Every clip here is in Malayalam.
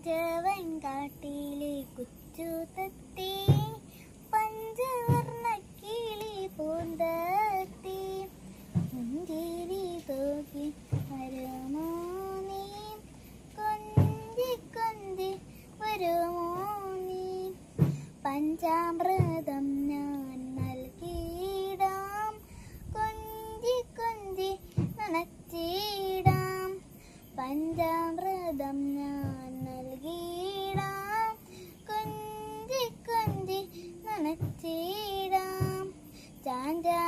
പഞ്ചവൻ കാട്ടിലെ കുച്ചു തത്തി പഞ്ചവർണ്ണ കിളി പൂന്തത്തി മുഞ്ചേരി തോക്കി വരുമോ നീ കൊഞ്ചി കൊഞ്ചി വരുമോ നീ പഞ്ചാമൃതം ഞാൻ നൽകിയിടാം കൊഞ്ചി കൊഞ്ചി നനച്ചിടാം പഞ്ചാമൃതം ഞാൻ നൽകിയിടാം കൊഞ്ചി കൊഞ്ചി നനച്ചിടാം ചാഞ്ചാടിക്കണ്ടോടി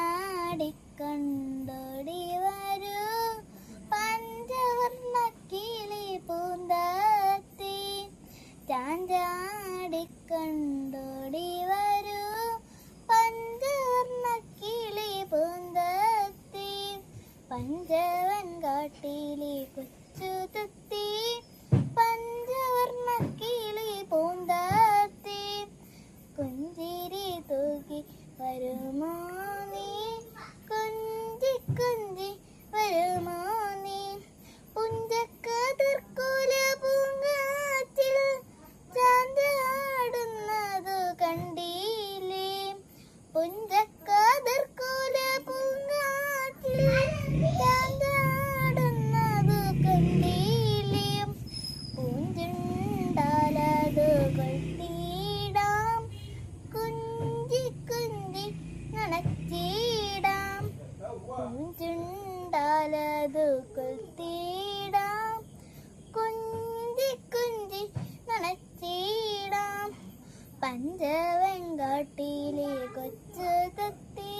വരൂ പഞ്ചവർണ്ണ കിളി പൂന്തത്തി ചാഞ്ചാടിക്കണ്ടോടി വരൂ പഞ്ചവർണ്ണ കിളി പൂന്തത്തി പഞ്ചവൻ കാട്ടിലെ കൊച്ചു തത്തി പഞ്ചവർണ്ണ കിളി പൂന്തത്തി കുഞ്ചിരി തൂക്കി വരുമോ നീ കൊഞ്ചി കൊഞ്ചി വരുമോ നീ പുഞ്ചക്കതിർക്കുല പൂങ്കാറ്റിൽ ചാഞ്ചാടുന്നതു കണ്ടില്ലേ പുഞ്ചക്കതിർക്കുല പൂങ്കാറ്റിൽ ചാഞ്ചാടുന്നതു കണ്ടില്ലേ പൂഞ്ചുണ്ടാലതു കൊട്ടിയിടാം കുഞ്ചി കുഞ്ചി നനച്ചിടാം പൂഞ്ചുണ്ടാലതു കൊട്ടിയിടാം കുഞ്ചി കുഞ്ചി നനച്ചിടാം പഞ്ചവൻ കാട്ടിലെ കൊച്ചു തത്തി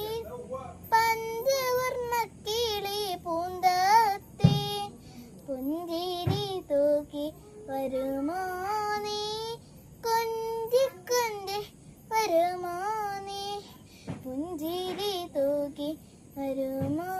പഞ്ചവർണ്ണ കിളി പൂന്തത്തി പുഞ്ചിരി തൂക്കി വരുമോ നീ കൊഞ്ചി കൊഞ്ചി വരുമോ നീ പുഞ്ചിരി തൂക്കി വരുമോ